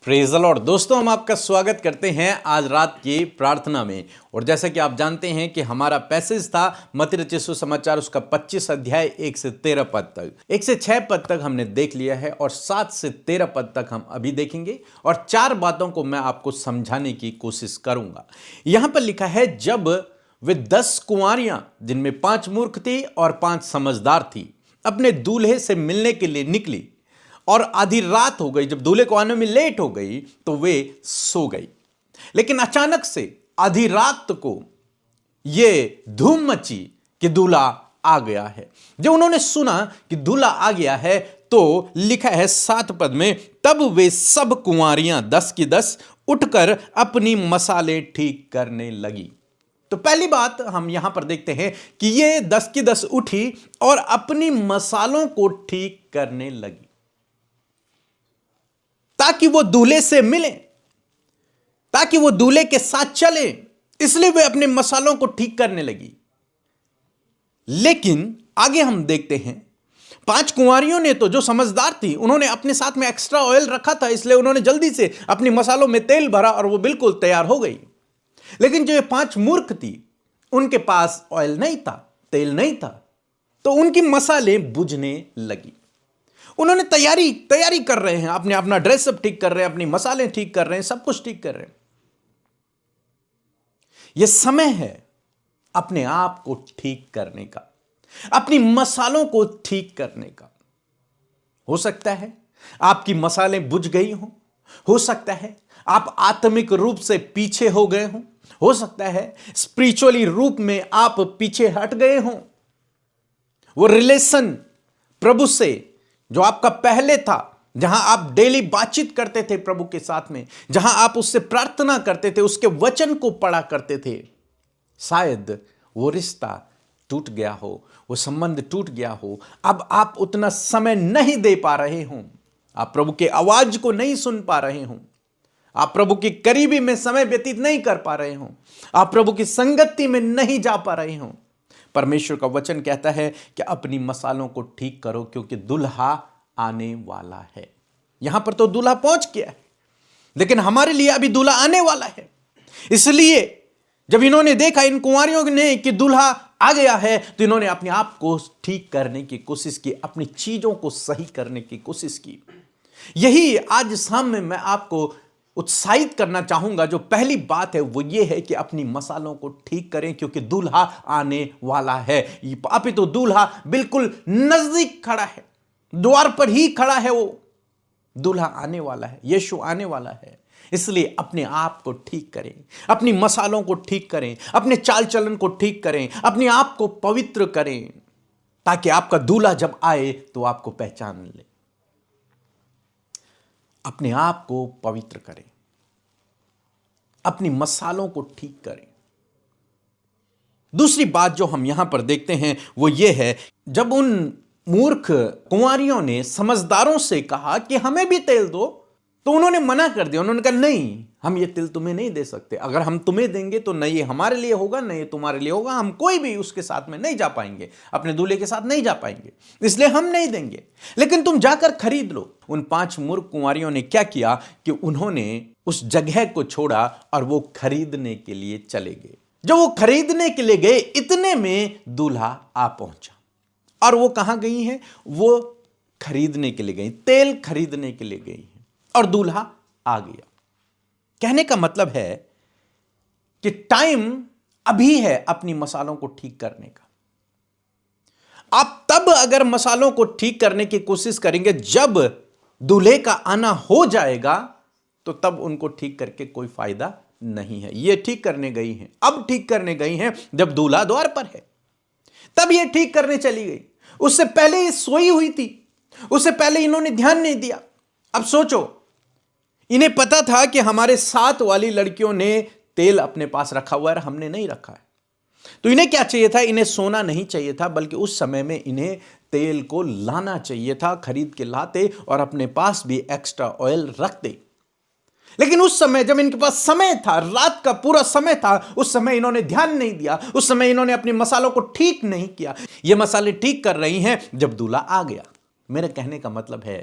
Praise the Lord. दोस्तों, हम आपका स्वागत करते हैं आज रात की प्रार्थना में। और जैसा कि आप जानते हैं कि हमारा पैसेज था मत्ती रचित सुसमाचार उसका 25 अध्याय 1 से 13 पद तक। 1 से 6 पद तक हमने देख लिया है और 7 से 13 पद तक हम अभी देखेंगे और 4 बातों को मैं आपको समझाने की कोशिश करूंगा। यहां पर लिखा है, जब वे 10 कुंवारियां जिनमें 5 मूर्ख थी और 5 समझदार थी अपने दूल्हे से मिलने के लिए निकली और आधी रात हो गई। जब दूल्हे को आने में लेट हो गई तो वे सो गई। लेकिन अचानक से आधी रात को यह धूम मची कि दूल्हा आ गया है। जब उन्होंने सुना कि दूल्हा आ गया है तो लिखा है 7 पद में, तब वे सब कुंवारियां 10 की 10 उठकर अपनी मसाले ठीक करने लगी। तो पहली बात हम यहां पर देखते हैं कि ये 10 की 10 उठी और अपनी मसालों को ठीक करने लगी ताकि वो दूल्हे से मिले, ताकि वो दूल्हे के साथ चले। इसलिए वे अपने मसालों को ठीक करने लगी। लेकिन आगे हम देखते हैं 5 कुंवारियों ने तो, जो समझदार थी, उन्होंने अपने साथ में एक्स्ट्रा ऑयल रखा था, इसलिए उन्होंने जल्दी से अपनी मसालों में तेल भरा और वो बिल्कुल तैयार हो गई। लेकिन जो ये 5 मूर्ख थी, उनके पास ऑयल नहीं था, तेल नहीं था, तो उनकी मसाले बुझने लगी। उन्होंने तैयारी कर रहे हैं, अपना ड्रेसअप ठीक कर रहे हैं, अपनी मसाले ठीक कर रहे हैं, सब कुछ ठीक कर रहे हैं। यह समय है अपने आप को ठीक करने का, अपनी मसालों को ठीक करने का। हो सकता है आपकी मसाले बुझ गई हो सकता है आप आत्मिक रूप से पीछे हो गए हो सकता है स्पिरिचुअली रूप में आप पीछे हट गए हो। वो रिलेशन प्रभु से जो आपका पहले था, जहां आप डेली बातचीत करते थे प्रभु के साथ में, जहां आप उससे प्रार्थना करते थे, उसके वचन को पढ़ा करते थे, शायद वो रिश्ता टूट गया हो, वो संबंध टूट गया हो। अब आप उतना समय नहीं दे पा रहे हो, आप प्रभु के आवाज को नहीं सुन पा रहे हो, आप प्रभु की करीबी में समय व्यतीत नहीं कर पा रहे हो, आप प्रभु की संगति में नहीं जा पा रहे हो। परमेश्वर का वचन कहता है कि अपनी मसालों को ठीक करो, क्योंकि दूल्हा आने वाला है। यहां पर तो दूल्हा पहुंच गया है, लेकिन हमारे लिए अभी दूल्हा आने वाला है। इसलिए जब इन्होंने देखा, इन कुंवारियों ने, कि दूल्हा आ गया है, तो इन्होंने अपने आप को ठीक करने की कोशिश की, अपनी चीजों को सही करने की कोशिश की। यही आज शाम में मैं आपको उत्साहित करना चाहूंगा। जो पहली बात है वो ये है कि अपनी मसालों को ठीक करें, क्योंकि दूल्हा आने वाला है। अभी तो दूल्हा बिल्कुल नजदीक खड़ा है, द्वार पर ही खड़ा है। वो दूल्हा आने वाला है, यीशु आने वाला है। इसलिए अपने आप को ठीक करें, अपनी मसालों को ठीक करें, अपने चाल चलन को ठीक करें, अपने आप को पवित्र करें, ताकि आपका दूल्हा जब आए तो आपको पहचान ले। अपने आप को पवित्र करें, अपनी मसालों को ठीक करें। दूसरी बात जो हम यहां पर देखते हैं वो ये है, जब उन मूर्ख कुंवारियों ने समझदारों से कहा कि हमें भी तेल दो, तो उन्होंने मना कर दिया। उन्होंने कहा, नहीं, हम ये तेल तुम्हें नहीं दे सकते। अगर हम तुम्हें देंगे तो न ये हमारे लिए होगा, न ये तुम्हारे लिए होगा। हम कोई भी उसके साथ में नहीं जा पाएंगे, अपने दूल्हे के साथ नहीं जा पाएंगे, इसलिए हम नहीं देंगे। लेकिन तुम जाकर खरीद लो। उन 5 मूर्ख कुंवारियों ने क्या किया कि उन्होंने उस जगह को छोड़ा और वो खरीदने के लिए चले गए। जब वो खरीदने के लिए गए, इतने में दूल्हा आ पहुंचा। और वो कहां गई हैं? वो खरीदने के लिए गई, तेल खरीदने के लिए गई हैं, और दूल्हा आ गया। कहने का मतलब है कि टाइम अभी है अपनी मसालों को ठीक करने का। आप तब अगर मसालों को ठीक करने की कोशिश करेंगे जब दूल्हे का आना हो जाएगा, तो तब उनको ठीक करके कोई फायदा नहीं है। ये ठीक करने गई हैं, अब ठीक करने गई हैं जब दूल्हा द्वार पर है, तब ये ठीक करने चली गई। उससे पहले ये सोई हुई थी, उससे पहले इन्होंने ध्यान नहीं दिया। अब सोचो, इन्हें पता था कि हमारे साथ वाली लड़कियों ने तेल अपने पास रखा हुआ है, हमने नहीं रखा है, तो इन्हें क्या चाहिए था? इन्हें सोना नहीं चाहिए था, बल्कि उस समय में इन्हें तेल को लाना चाहिए था। खरीद के लाते और अपने पास भी एक्स्ट्रा ऑयल रखते। लेकिन उस समय जब इनके पास समय था, रात का पूरा समय था, उस समय इन्होंने ध्यान नहीं दिया, उस समय इन्होंने अपने मसालों को ठीक नहीं किया। ये मसाले ठीक कर रही हैं जब दूल्हा आ गया। मेरे कहने का मतलब है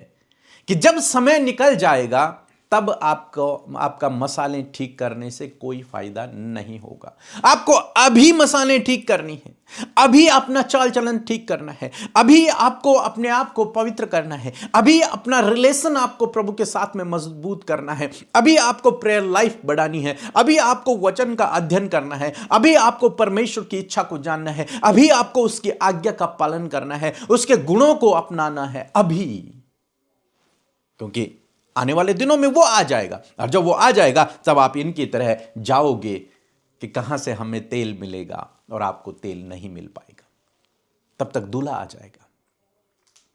कि जब समय निकल जाएगा तब आपको आपका मसाले ठीक करने से कोई फायदा नहीं होगा। आपको अभी मसाले ठीक करनी है, अभी अपना चाल चलन ठीक करना है, अभी आपको अपने आप को पवित्र करना है, अभी अपना रिलेशन आपको प्रभु के साथ में मजबूत करना है, अभी आपको प्रेयर लाइफ बढ़ानी है, अभी आपको वचन का अध्ययन करना है, अभी आपको परमेश्वर की इच्छा को जानना है, अभी आपको उसकी आज्ञा का पालन करना है, उसके गुणों को अपनाना है अभी। क्योंकि आने वाले दिनों में वो आ जाएगा, और जब वो आ जाएगा तब आप इनकी तरह जाओगे कि कहां से हमें तेल मिलेगा, और आपको तेल नहीं मिल पाएगा। तब तक दूल्हा आ जाएगा।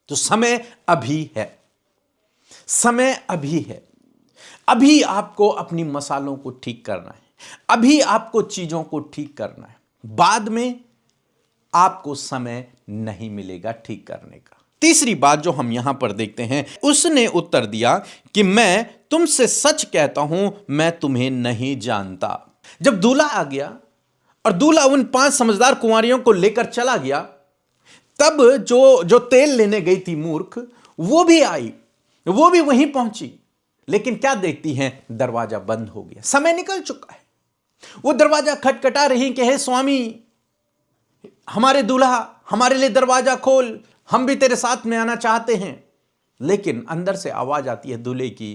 तो समय अभी है, समय अभी है। अभी आपको अपनी मसालों को ठीक करना है, अभी आपको चीजों को ठीक करना है। बाद में आपको समय नहीं मिलेगा ठीक करने का। तीसरी बात जो हम यहां पर देखते हैं, उसने उत्तर दिया कि मैं तुमसे सच कहता हूं, मैं तुम्हें नहीं जानता। जब दूल्हा आ गया और दूल्हा उन 5 समझदार कुंवारियों को लेकर चला गया, तब जो तेल लेने गई थी मूर्ख, वो भी आई, वो भी वहीं पहुंची। लेकिन क्या देखती हैं, दरवाजा बंद हो गया, समय निकल चुका है। वो दरवाजा खटखटा रही कि हे स्वामी, हमारे दूल्हा, हमारे लिए दरवाजा खोल, हम भी तेरे साथ में आना चाहते हैं। लेकिन अंदर से आवाज आती है दूल्हे की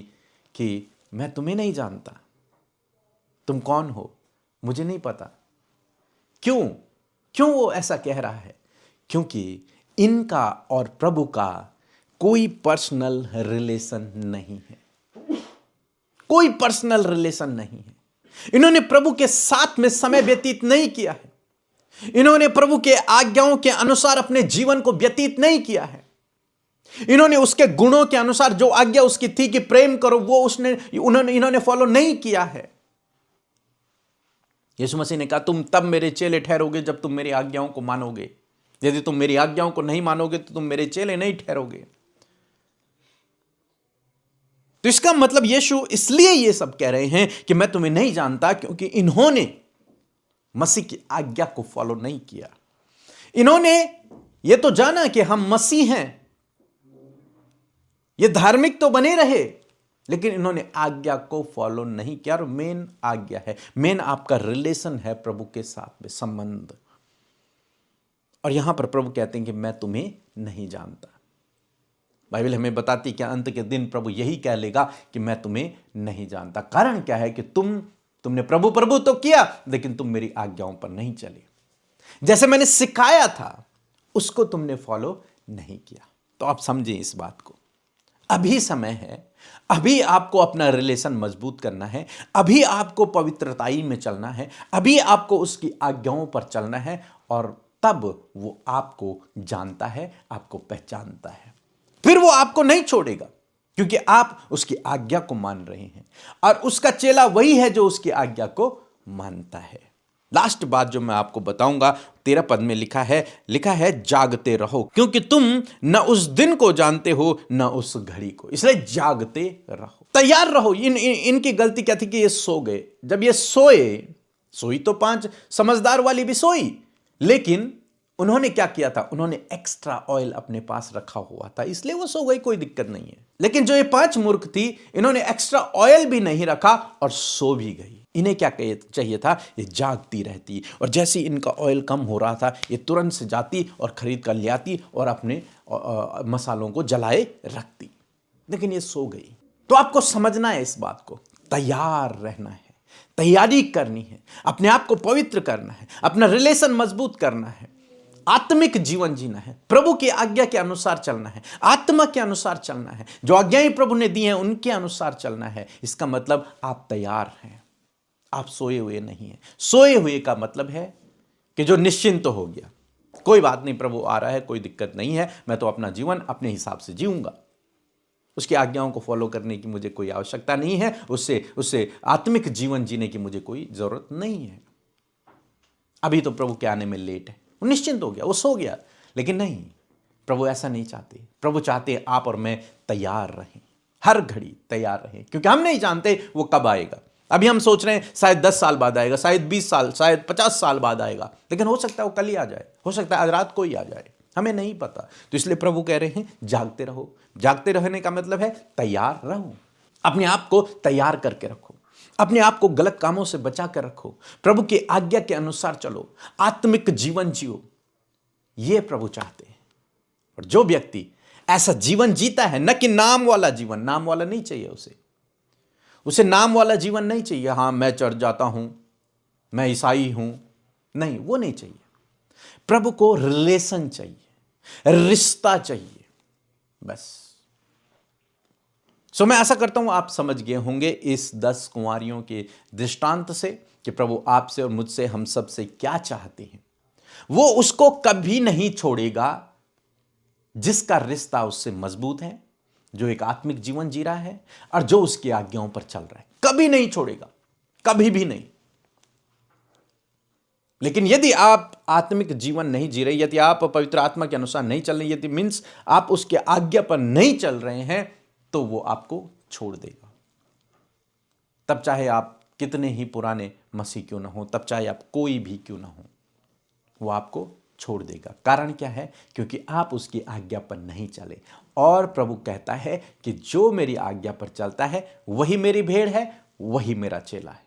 कि मैं तुम्हें नहीं जानता, तुम कौन हो, मुझे नहीं पता। क्यों वो ऐसा कह रहा है? क्योंकि इनका और प्रभु का कोई पर्सनल रिलेशन नहीं है, कोई पर्सनल रिलेशन नहीं है। इन्होंने प्रभु के साथ में समय व्यतीत नहीं किया है, इन्होंने प्रभु के आज्ञाओं के अनुसार अपने जीवन को व्यतीत नहीं किया है, इन्होंने उसके गुणों के अनुसार जो आज्ञा उसकी थी कि प्रेम करो, वो इन्होंने फॉलो नहीं किया है। यीशु मसीह ने कहा, तुम तब मेरे चेले ठहरोगे जब तुम मेरी आज्ञाओं को मानोगे। यदि तुम मेरी आज्ञाओं को नहीं मानोगे तो तुम मेरे चेले नहीं ठहरोगे। तो इसका मतलब यीशु इसलिए ये सब कह रहे हैं कि मैं तुम्हें नहीं जानता, क्योंकि इन्होंने मसीह की आज्ञा को फॉलो नहीं किया। इन्होंने ये तो जाना कि हम मसीह हैं, ये धार्मिक तो बने रहे, लेकिन इन्होंने आज्ञा को फॉलो नहीं किया। और मेन आज्ञा है, मेन आपका रिलेशन है प्रभु के साथ में, संबंध। और यहां पर प्रभु कहते हैं कि मैं तुम्हें नहीं जानता। बाइबल हमें बताती है कि अंत के दिन प्रभु यही कह लेगा कि मैं तुम्हें नहीं जानता। कारण क्या है कि तुमने प्रभु प्रभु तो किया, लेकिन तुम मेरी आज्ञाओं पर नहीं चले, जैसे मैंने सिखाया था उसको तुमने फॉलो नहीं किया। तो आप समझें इस बात को, अभी समय है, अभी आपको अपना रिलेशन मजबूत करना है, अभी आपको पवित्रताई में चलना है, अभी आपको उसकी आज्ञाओं पर चलना है, और तब वो आपको जानता है, आपको पहचानता है। फिर वो आपको नहीं छोड़ेगा, क्योंकि आप उसकी आज्ञा को मान रहे हैं, और उसका चेला वही है जो उसकी आज्ञा को मानता है। लास्ट बात जो मैं आपको बताऊंगा, 13 पद में लिखा है जागते रहो, क्योंकि तुम न उस दिन को जानते हो न उस घड़ी को, इसलिए जागते रहो, तैयार रहो। इनकी गलती क्या थी कि ये सो गए। जब ये सोई तो 5 समझदार वाली भी सोई, लेकिन उन्होंने क्या किया था, उन्होंने एक्स्ट्रा ऑयल अपने पास रखा हुआ था, इसलिए वो सो गई, कोई दिक्कत नहीं है। लेकिन जो ये 5 मूर्ख थी, इन्होंने एक्स्ट्रा ऑयल भी नहीं रखा और सो भी गई। इन्हें क्या चाहिए था, ये जागती रहती, और जैसे इनका ऑयल कम हो रहा था, ये तुरंत से जाती और खरीद कर ले आती और अपने मसालों को जलाए रखती। लेकिन ये सो गई। तो आपको समझना है इस बात को, तैयार रहना है, तैयारी करनी है, अपने आप को पवित्र करना है, अपना रिलेशन मजबूत करना है, आत्मिक जीवन जीना है, प्रभु की आज्ञा के अनुसार चलना है, आत्मा के अनुसार चलना है, जो आज्ञाएं प्रभु ने दी हैं उनके अनुसार चलना है। इसका मतलब आप तैयार हैं, आप सोए हुए नहीं हैं। सोए हुए का मतलब है कि जो निश्चिंत तो हो गया, कोई बात नहीं, प्रभु आ रहा है, कोई दिक्कत नहीं है, मैं तो अपना जीवन अपने हिसाब से जीऊंगा, उसकी आज्ञाओं को फॉलो करने की मुझे कोई आवश्यकता नहीं है, उससे आत्मिक जीवन जीने की मुझे कोई जरूरत नहीं है। अभी तो प्रभु के आने में लेट है, वो निश्चिंत हो गया, वो सो गया। लेकिन नहीं, प्रभु ऐसा नहीं चाहते। प्रभु चाहते आप और मैं तैयार रहें, हर घड़ी तैयार रहें, क्योंकि हम नहीं जानते वो कब आएगा। अभी हम सोच रहे हैं शायद 10 साल बाद आएगा, शायद 20 साल, शायद 50 साल बाद आएगा, लेकिन हो सकता है वो कल ही आ जाए, हो सकता है आज रात को ही आ जाए, हमें नहीं पता। तो इसलिए प्रभु कह रहे हैं जागते रहो। जागते रहने का मतलब है तैयार रहो, अपने आप को तैयार करके रखो, अपने आप को गलत कामों से बचा कर रखो, प्रभु की आज्ञा के अनुसार चलो, आत्मिक जीवन जियो। ये प्रभु चाहते हैं। और जो व्यक्ति ऐसा जीवन जीता है, न कि नाम वाला जीवन, नाम वाला नहीं चाहिए उसे नाम वाला जीवन नहीं चाहिए। हाँ, मैं चर्च जाता हूं, मैं ईसाई हूं, नहीं, वो नहीं चाहिए। प्रभु को रिलेशन चाहिए, रिश्ता चाहिए, बस। सो मैं आशा करता हूं आप समझ गए होंगे इस 10 कुंवारियों के दृष्टांत से कि प्रभु आपसे और मुझसे, हम सब से क्या चाहते हैं। वो उसको कभी नहीं छोड़ेगा जिसका रिश्ता उससे मजबूत है, जो एक आत्मिक जीवन जी रहा है और जो उसकी आज्ञाओं पर चल रहा है। कभी नहीं छोड़ेगा, कभी भी नहीं। लेकिन यदि आप आत्मिक जीवन नहीं जी रहे, यदि आप पवित्र आत्मा के अनुसार नहीं चल रहे, यदि मीन्स आप उसके आज्ञा पर नहीं चल रहे हैं, तो वो आपको छोड़ देगा। तब चाहे आप कितने ही पुराने मसीह क्यों ना हो, तब चाहे आप कोई भी क्यों ना हो, वो आपको छोड़ देगा। कारण क्या है? क्योंकि आप उसकी आज्ञा पर नहीं चले। और प्रभु कहता है कि जो मेरी आज्ञा पर चलता है वही मेरी भेड़ है, वही मेरा चेला है।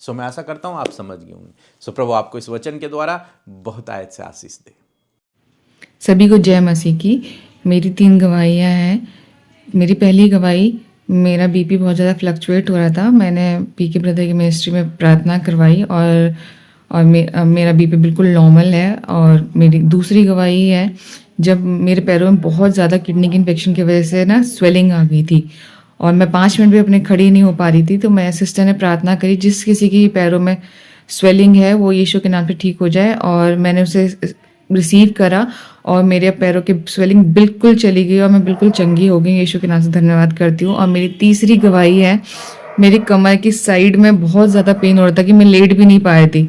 सो मैं आशा करता हूं आप समझ गए होंगे। सो प्रभु आपको इस वचन के द्वारा बहुत आयत से आशीष दे। सभी को जय मसीह की। मेरी 3 गवाहियाँ हैं। मेरी पहली गवाही, मेरा बीपी बहुत ज़्यादा फ्लक्चुएट हो रहा था। मैंने पीके ब्रदर की मिनिस्ट्री में प्रार्थना करवाई और मेरा बीपी बिल्कुल नॉर्मल है। और मेरी दूसरी गवाही है, जब मेरे पैरों में बहुत ज़्यादा किडनी की इन्फेक्शन की वजह से ना स्वेलिंग आ गई थी और मैं 5 मिनट भी अपने खड़ी नहीं हो पा रही थी, तो मैं सिस्टर ने प्रार्थना करी, जिस किसी की पैरों में स्वेलिंग है वो यीशु के नाम से ठीक हो जाए। और मैंने उसे रिसीव करा और मेरे पैरों की स्वेलिंग बिल्कुल चली गई और मैं बिल्कुल चंगी हो गई। यीशु के नाम से धन्यवाद करती हूँ। और मेरी तीसरी गवाही है, मेरी कमर की साइड में बहुत ज़्यादा पेन हो रहा था कि मैं लेट भी नहीं पाई थी।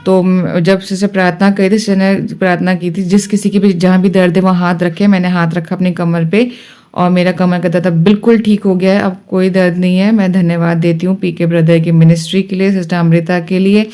तो जब से प्रार्थना करी थी, ने प्रार्थना की थी, जिस किसी की भी जहाँ भी दर्द है वहाँ हाथ रखे। मैंने हाथ रखा अपनी कमर पे और मेरा कमर का दर्द बिल्कुल ठीक हो गया है। अब कोई दर्द नहीं है। मैं धन्यवाद देती हूँ पीके ब्रदर की मिनिस्ट्री के लिए, सिस्टर अमृता के लिए।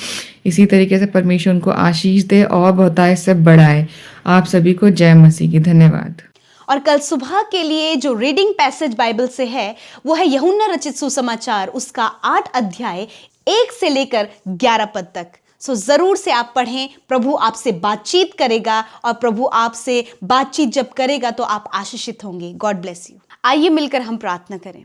इसी तरीके से परमेश्वर उनको आशीष दे और बहुतायत से बढ़ाए। आप सभी को जय मसीह की। धन्यवाद। और कल सुबह के लिए जो रीडिंग पैसेज बाइबल से है वो है यूहन्ना रचित सुसमाचार, उसका 8 अध्याय 1 से लेकर 11 पद तक। सो जरूर से आप पढ़ें। प्रभु आपसे बातचीत करेगा और प्रभु आपसे बातचीत जब करेगा तो आप आशीषित होंगे। God bless you. आइए मिलकर हम प्रार्थना करें।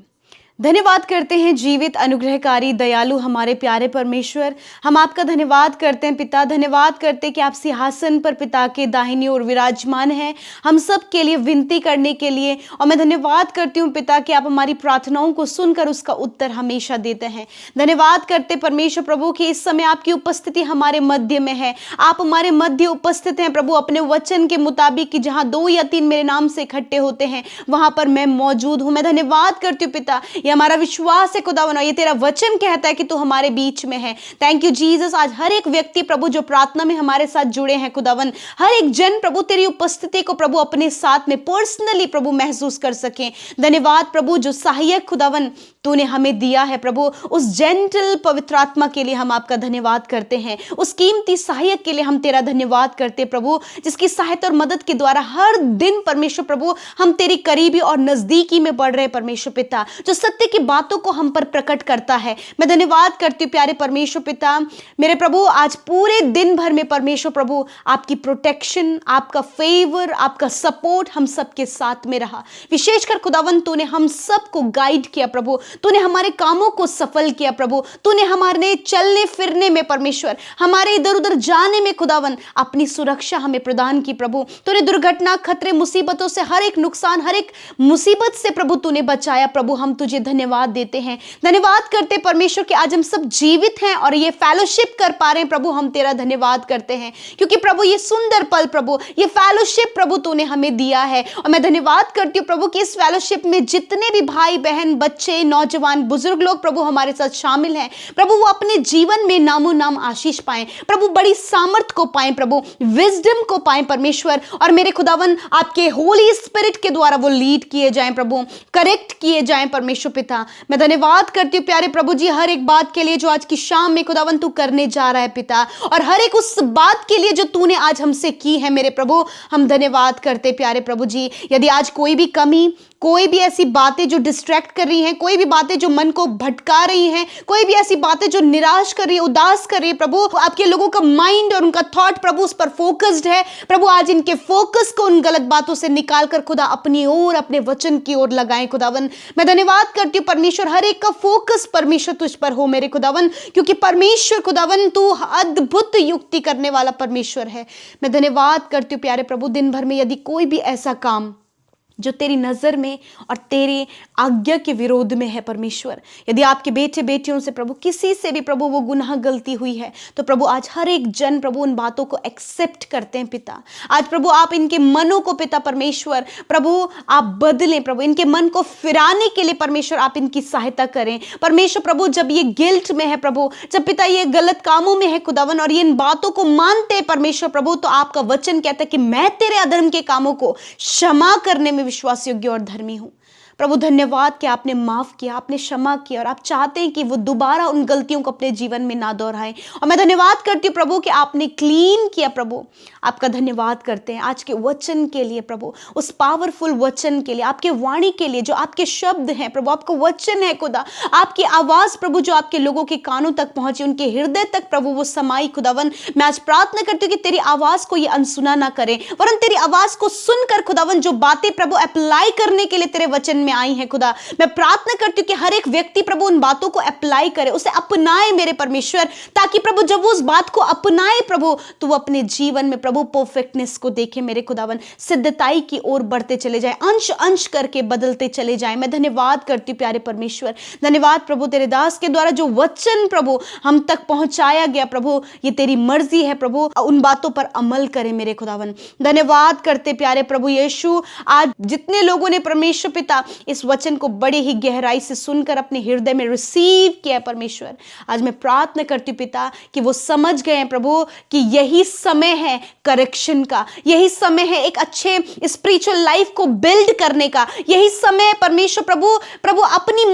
धन्यवाद करते हैं जीवित, अनुग्रहकारी, दयालु हमारे प्यारे परमेश्वर। हम आपका धन्यवाद करते हैं पिता। धन्यवाद करते हैं कि आप सिंहासन पर पिता के दाहिनी ओर विराजमान हैं, हम सब के लिए विनती करने के लिए। और मैं धन्यवाद करती हूँ पिता कि आप हमारी प्रार्थनाओं को सुनकर उसका उत्तर हमेशा देते हैं। धन्यवाद करते परमेश्वर प्रभु कि इस समय आपकी उपस्थिति हमारे मध्य में है। आप हमारे मध्य उपस्थित हैं प्रभु, अपने वचन के मुताबिक कि जहाँ 2 या 3 मेरे नाम से इकट्ठे होते हैं वहां पर मैं मौजूद हूँ। मैं धन्यवाद करती हूँ पिता, ये हमारा विश्वास है खुदावन, ये तेरा वचन कहता है कि तू हमारे बीच में है। Thank you Jesus. आज हर एक व्यक्ति प्रभु जो प्रार्थना में हमारे साथ जुड़े हैं खुदावन, हर एक जन प्रभु तेरी उपस्थिति को प्रभु अपने साथ में पर्सनली प्रभु महसूस कर सके। धन्यवाद प्रभु जो सहायक खुदावन तूने हमें दिया है प्रभु, उस जेंटल पवित्र आत्मा के लिए हम आपका धन्यवाद करते हैं। उस कीमती सहायक के लिए हम तेरा धन्यवाद करते प्रभु, जिसकी सहायता और मदद के द्वारा हर दिन परमेश्वर प्रभु हम तेरी करीबी और नजदीकी में बढ़ रहे परमेश्वर पिता, जो सत्य की बातों को हम पर प्रकट करता है। मैं धन्यवाद करती हूँ प्यारे परमेश्वर पिता मेरे प्रभु, आज पूरे दिन भर में परमेश्वर प्रभु आपकी प्रोटेक्शन, आपका फेवर, आपका सपोर्ट हम सबके साथ में रहा। विशेषकर खुदावन तूने हम सबको गाइड किया प्रभु, तूने हमारे कामों को सफल किया प्रभु, तूने हमारे चलने फिरने में परमेश्वर, हमारे इधर उधर जाने में खुदावन अपनी सुरक्षा हमें प्रदान की प्रभु। तूने दुर्घटना, खतरे, मुसीबतों से, हर एक नुकसान, हर एक मुसीबत से प्रभु तूने बचाया प्रभु। हम तुझे धन्यवाद देते हैं। धन्यवाद करते परमेश्वर कि आज हम सब जीवित हैं और ये फेलोशिप कर पा रहे हैं प्रभु। हम तेरा धन्यवाद करते हैं क्योंकि प्रभु ये सुंदर पल प्रभु, ये फेलोशिप प्रभु तूने हमें दिया है। और मैं धन्यवाद करती हूँ प्रभु कि इस फेलोशिप में जितने भी भाई बहन, बच्चे, नौजवान, बुजुर्ग लोग प्रभु हमारे साथ शामिल हैं प्रभु, वो अपने जीवन में नामो नाम आशीष पाएं प्रभु, बड़ी सामर्थ को पाएं प्रभु, विजडम को पाएं परमेश्वर। और मेरे खुदावन आपके होली स्पिरिट के द्वारा वो लीड किए जाएं प्रभु, करेक्ट किए जाएं परमेश्वर पिता। मैं धन्यवाद करती हूँ प्यारे प्रभु जी हर एक बात के लिए जो आज की शाम में खुदावन तू करने जा रहा है पिता, और हर एक उस बात के लिए जो तूने आज हमसे की है मेरे प्रभु। हम धन्यवाद करते प्यारे प्रभु जी। यदि आज कोई भी कमी, कोई भी ऐसी बातें जो डिस्ट्रैक्ट कर रही हैं, कोई भी बातें जो मन को भटका रही हैं, कोई भी ऐसी बातें जो निराश कर रही है, उदास कर रही है, प्रभु आपके लोगों का माइंड और उनका थॉट प्रभु उस पर फोकस्ड है। प्रभु आज इनके फोकस को उन गलत बातों से निकाल कर खुदा अपनी ओर, अपने वचन की ओर लगाएं खुदावन। मैं धन्यवाद करती हूँ परमेश्वर, हर एक का फोकस परमेश्वर तुझ पर हो मेरे खुदावन, क्योंकि परमेश्वर खुदावन तू अद्भुत युक्ति करने वाला परमेश्वर है। मैं धन्यवाद करती हूँ प्यारे प्रभु, दिन भर में यदि कोई भी ऐसा काम जो तेरी नज़र में और तेरे आज्ञा के विरोध में है परमेश्वर, यदि आपके बेटे बेटियों से प्रभु किसी से भी प्रभु वो गुनाह गलती हुई है, तो प्रभु आज हर एक जन प्रभु उन बातों को एक्सेप्ट करते हैं पिता। आज प्रभु आप इनके मनों को पिता परमेश्वर प्रभु आप बदलें, प्रभु इनके मन को फिराने के लिए परमेश्वर आप इनकी सहायता करें परमेश्वर। प्रभु जब ये गिल्ट में है प्रभु, जब पिता ये गलत कामों में है खुदावन और ये इन बातों को मानते हैं परमेश्वर प्रभु, तो आपका वचन कहता है कि मैं तेरे अधर्म के कामों को क्षमा करने में विश्वास योग्य और धर्मी हूं। प्रभु धन्यवाद कि आपने माफ किया, आपने क्षमा किया और आप चाहते हैं कि वो दोबारा उन गलतियों को अपने जीवन में ना दोहराएं। और मैं धन्यवाद करती हूँ प्रभु कि आपने क्लीन किया प्रभु, आपका धन्यवाद करते हैं आज के वचन के लिए प्रभु, उस पावरफुल वचन के लिए, आपके वाणी के लिए, जो आपके शब्द हैं प्रभु, आपका वचन है खुदा, आपकी आवाज प्रभु जो आपके लोगों के कानों तक पहुंची, उनके हृदय तक प्रभु वो समाई खुदावन। मैं आज प्रार्थना करती हूँ कि तेरी आवाज को ये अनसुना ना करें, वरन तेरी आवाज को सुनकर खुदावन जो बातें प्रभु अप्लाई करने के लिए तेरे वचन में आई हैं खुदा, मैं प्रार्थना करती हूँ कि हर एक व्यक्ति प्रभु उन बातों को अप्लाई करे, उसे अपनाए मेरे परमेश्वर, ताकि प्रभु जब वो उस बात को अपनाए प्रभु तो वो अपने जीवन में प्रभु परफेक्टनेस को देखे मेरे खुदावन, सिद्धताई की ओर बढ़ते चले जाए, अंश अंश करके बदलते चले जाए। मैं धन्यवाद करती हूँ प्यारे परमेश्वर, धन्यवाद प्रभु तेरे दास के द्वारा जो वचन प्रभु हम तक पहुंचाया गया प्रभु, ये तेरी मर्जी है प्रभु, उन बातों पर अमल करें मेरे खुदावन। धन्यवाद करते प्यारे प्रभु यीशु, आज जितने लोगों ने परमेश्वर पिता इस वचन को बड़ी ही गहराई से सुनकर अपने हृदय में रिसीव किया परमेश्वर, आज मैं प्रार्थना करती हूँ पिता कि वो समझ गए हैं प्रभु कि यही समय है करेक्शन का, यही समय है एक अच्छे स्पिरिचुअल लाइफ को बिल्ड करने का, यही समय है परमेश्वर प्रभु अपनी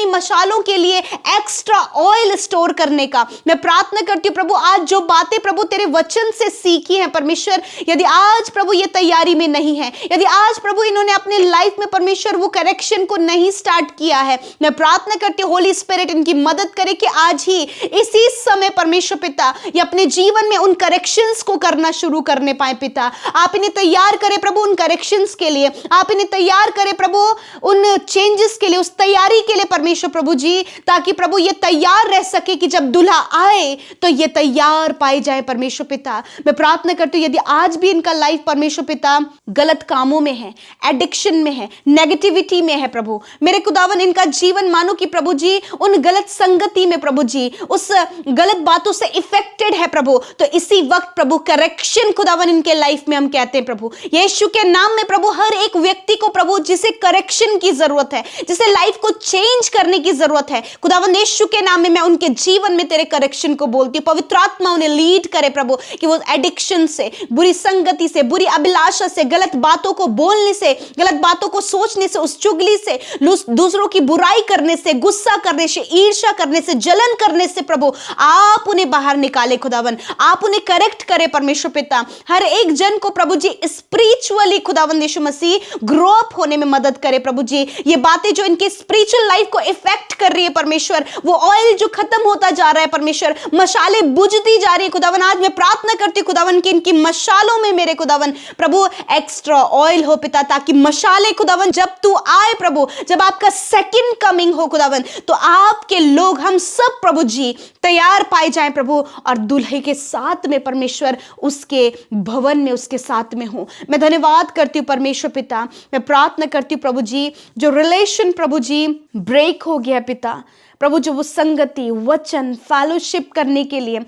मशालों के लिए एक्स्ट्रा ऑयल स्टोर करने का। मैं प्रार्थना करती हूँ प्रभु आज जो बातें प्रभु तेरे वचन से सीखी हैं परमेश्वर, यदि आज प्रभु ये तैयारी में नहीं है, यदि आज प्रभु इन्होंने अपने लाइफ में परमेश्वर वो करेक्शन को नहीं स्टार्ट किया है, मैं प्रार्थना करती हूँ होली स्पिरिट इनकी मदद करे कि आज ही इसी समय परमेश्वर पिता ये अपने जीवन में उन करेक्शंस को करना शुरू करने पाए पिता। आप इन्हें तैयार करें प्रभु उन करेक्शंस के लिए, आप इन्हें तैयार करें प्रभु उन चेंजेस के लिए, उस तैयारी के लिए परमेश्वर प्रभु जी, ताकि प्रभु ये तैयार रह सके कि जब दूल्हा आए तो ये तैयार पाए जाए परमेश्वर पिता। मैं प्रार्थना करती हूँ यदि आज भी इनका लाइफ परमेश्वर पिता गलत कामों में है, एडिक्शन में है, नेगेटिविटी में है प्रभु मेरे खुदावन, इनका जीवन मानो कि प्रभु जी उन गलत संगति में प्रभु जी उस गलत बातों से इफेक्टेड है प्रभु, तो इसी वक्त प्रभु करेक्शन खुदावन इनके लाइफ में हम कहते हैं प्रभु यीशु के नाम में प्रभु, हर एक व्यक्ति को प्रभु जिसे करेक्शन की जरूरत है, जिसे लाइफ को चेंज करने की जरूरत है खुदावन यीशु के नाम में मैं उनके जीवन में तेरे करेक्शन को बोलती हूँ। पवित्र आत्मा उन्हें लीड करे प्रभु कि वो एडिक्शन से, बुरी संगति से, बुरी अभिलाषा से, गलत बातों को बोलने से, गलत बातों को सोचने से, उस चुगली से, दूसरों की बुराई करने से, गुस्सा करने से, ईर्ष्या करने से, जलन करने से प्रभु आप उन्हें बाहर निकाले खुदावन, आप उन्हें करेक्ट करे परमेश्वर पिता। हर एक जन को प्रभु जी स्पिरिचुअली खुदावन यीशु मसीह ग्रो अप होने में मदद करे प्रभु जी। ये बातें जो इनकी स्पिरिचुअल लाइफ को इफेक्ट कर रही है परमेश्वर, वो ऑयल जो खत्म होता जा रहा है परमेश्वर, मशाले बुझती जा रही है खुदावन, आज मैं प्रार्थना करती हूँ खुदावन कि इनकी मशालों में मेरे खुदावन प्रभु एक्स्ट्रा ऑयल हो पिता, ताकि मशाले खुदावन जब तू आए प्रभु, जब आपका सेकंड कमिंग हो खुदावन, तो आपके लोग हम सब प्रभु जी तैयार पाए जाएं प्रभु, और दुल्हे के साथ में परमेश्वर उसके भवन में उसके साथ में हो। मैं धन्यवाद करती हूँ परमेश्वर पिता, मैं प्रार्थना करती हूँ प्रभु जी जो रिलेशन प्रभु जी ब्रेक हो गया पिता प्रभु, जो वो संगति, वचन, फेलोशिप करने के लिए,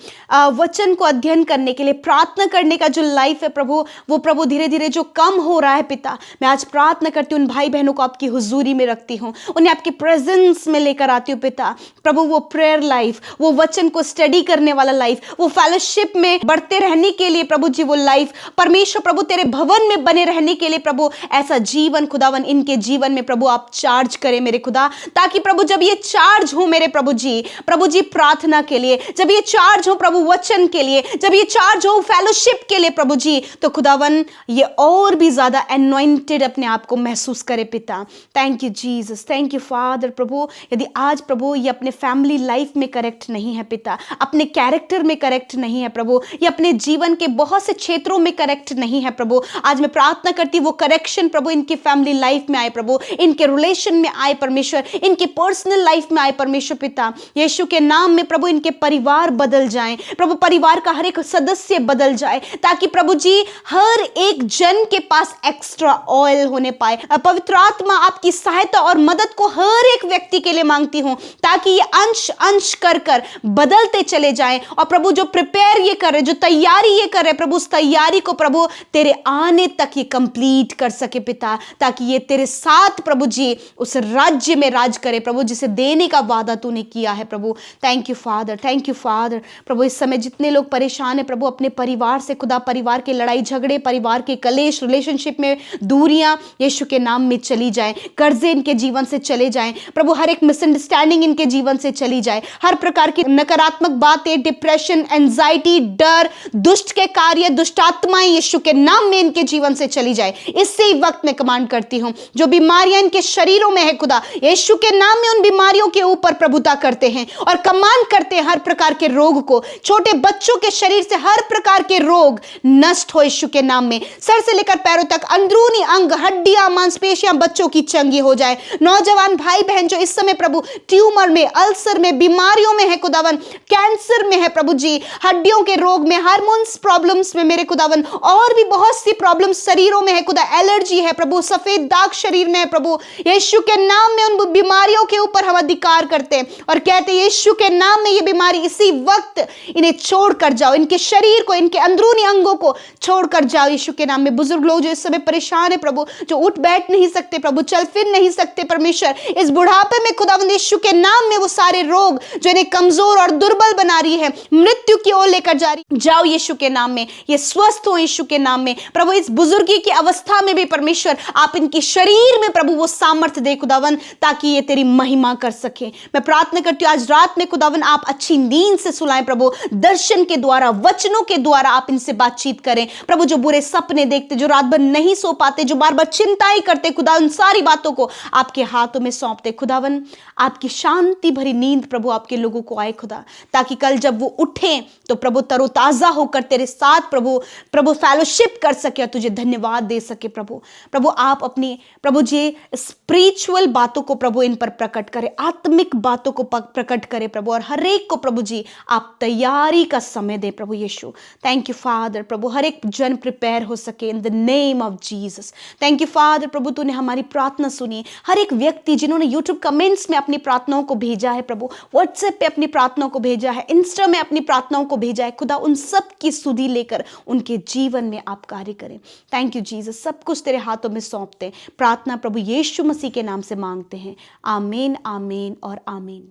वचन को अध्ययन करने के लिए, प्रार्थना करने का जो लाइफ है प्रभु, वो प्रभु धीरे धीरे जो कम हो रहा है पिता, मैं आज प्रार्थना करती हूँ उन भाई बहनों को आपकी हुजूरी में रखती हूँ, उन्हें आपके प्रेजेंस में लेकर आती हूँ पिता प्रभु। वो प्रेयर लाइफ, वो वचन को स्टडी करने वाला लाइफ, वो फेलोशिप में बढ़ते रहने के लिए प्रभु जी वो लाइफ, परमेश्वर प्रभु तेरे भवन में बने रहने के लिए प्रभु ऐसा जीवन खुदावन इनके जीवन में प्रभु आप चार्ज करें मेरे खुदा, ताकि प्रभु जब ये चार्ज हो मेरे प्रभु जी प्रार्थना के लिए, जब ये चार्ज हो प्रभु वचन के लिए, जब ये चार्ज हो फेलोशिप के लिए प्रभु जी, तो खुदावन ये और भी ज्यादा एनॉइंटेड अपने आप को महसूस करे पिता। Thank you Jesus, thank you father. प्रभु यदि आज प्रभु ये अपने फैमिली लाइफ में करेक्ट नहीं है पिता, अपने कैरेक्टर में करेक्ट नहीं है प्रभु, ये अपने जीवन के बहुत से क्षेत्रों में करेक्ट नहीं है प्रभु, आज मैं प्रार्थना करती वो करेक्शन प्रभु इनकी फैमिली लाइफ में आए प्रभु, इनके रिलेशन में आए परमेश्वर, इनकी पर्सनल लाइफ में आए परमेश्वर पिता। यीशु के नाम में प्रभु इनके परिवार बदल जाएं प्रभु, परिवार का हर एक सदस्य बदल जाए, ताकि प्रभु जी हर एक जन के पास एक्स्ट्रा ऑयल होने पाए। पवित्र आत्मा आपकी सहायता और मदद को हर एक व्यक्ति के लिए मांगती हूं, ताकि ये अंश अंश कर कर बदलते चले जाएं। और प्रभु जो प्रिपेयर ये कर रहे, जो तैयारी ये कर रहे प्रभु, उस तैयारी को प्रभु तेरे आने तक ये कंप्लीट कर सके पिता, ताकि ये तेरे साथ प्रभु जी उस राज्य में राज करे प्रभु, जिसे देने का वादा तूने किया है प्रभु। Thank you father, thank you father. प्रभु इस समय जितने लोग परेशान है प्रभु अपने परिवार से, खुदा परिवार के लड़ाई झगड़े, परिवार के कलेश, रिलेशनशिप में दूरियां यीशु के नाम में चली जाए, कर्जे इनके जीवन से चले जाएं प्रभु, हर एक मिसअंडरस्टैंडिंग इनके जीवन से चली जाए, हर प्रकार की नकारात्मक बातें, डिप्रेशन, एंजाइटी, डर, दुष्ट के कार्य, दुष्ट आत्माएं यीशु के नाम में इनके जीवन से चली जाए। इससे ही वक्त में कमांड करती हूं, जो बीमारियां इनके शरीरों में है खुदा, यीशु के नाम में उन बीमारियों के ऊपर प्रभुता करते हैं और कमांड करते हैं हर प्रकार के रोग को, छोटे बच्चों के शरीर से हर प्रकार के रोग नष्ट हो यीशु के नाम में, सर से लेकर पैरों तक, अंदरूनी अंग, हड्डियां, मांसपेशियां बच्चों की चंगी हो जाए। नौजवान भाई बहन जो इस समय प्रभु ट्यूमर में, अल्सर में, बीमारियों में है खुदावन, कैंसर में है प्रभु जी, हड्डियों के रोग में, हार्मोन्स प्रॉब्लम्स में मेरे खुदावन, और भी बहुत सी प्रॉब्लम्स शरीरों में है खुदा, एलर्जी है प्रभु, सफेद दाग शरीर में है प्रभु, यीशु के नाम में उन बीमारियों के ऊपर हम अधिकार करते हैं और कहते हैं यीशु के नाम में ये बीमारी इसी वक्त इन्हें छोड़कर जाओ, इनके शरीर को, इनके अंदरूनी अंगों को छोड़कर जाओ यीशु के नाम में। बुजुर्ग लोग जो इस समय परेशान है प्रभु, जो उठ बैठ नहीं सकते प्रभु, चल फिर नहीं सकते परमेश्वर, इस बुढ़ापे में खुदावंद यीशु के नाम में वो सारे रोग जो इन्हें कमजोर और दुर्बल बना रही है, मृत्यु की ओर लेकर जा रही, जाओ यीशु के नाम में, ये स्वस्थ हो यीशु के नाम में प्रभु। इस बुजुर्गी की अवस्था में भी परमेश्वर आप इनके शरीर में प्रभु वो सामर्थ्य दे खुदावन, ताकि ये तेरी महिमा कर सके। मैं प्रार्थना करती हूँ आज रात में खुदावन आप अच्छी नींद से सुलाएं प्रभु, दर्शन के द्वारा, वचनों के द्वारा आप इनसे बातचीत करें प्रभु, जो बुरे सपने देखते, जो रात भर नहीं सो पाते, जो बार बार चिंताएं करते खुदा, उन सारी बातों को आपके हाथों में सौंपते खुदावन। आपकी शांति भरी नींद प्रभु आपके लोगों को आए खुदा, ताकि कल जब वो उठें तो प्रभु तरोताजा होकर तेरे साथ प्रभु फेलोशिप कर सके और तुझे धन्यवाद दे सके प्रभु। प्रभु आप अपनी प्रभु जी स्पिरिचुअल बातों को प्रभु इन पर प्रकट करे, आत्मिक बातों को प्रकट करे प्रभु, और हर एक को प्रभु जी आप तैयारी का समय दे प्रभु यीशु। थैंक यू फादर प्रभु, हर एक जन प्रिपेयर हो सके in the name of Jesus. Thank you father प्रभु, तूने हमारी प्रार्थना सुनी, हर एक व्यक्ति जिन्होंने यूट्यूब कमेंट्स में अपनी प्रार्थनाओं को भेजा है प्रभु, व्हाट्सएप पे अपनी प्रार्थनाओं को भेजा है, इंस्टा में अपनी प्रार्थनाओं को भेजा है खुदा, उन सब की सुधि लेकर उनके जीवन में आप कार्य करें। थैंक यू जीसस, सब कुछ तेरे हाथों में सौंपते, प्रार्थना प्रभु यीशु मसीह के नाम से मांगते हैं, आमीन, आमीन और आमीन।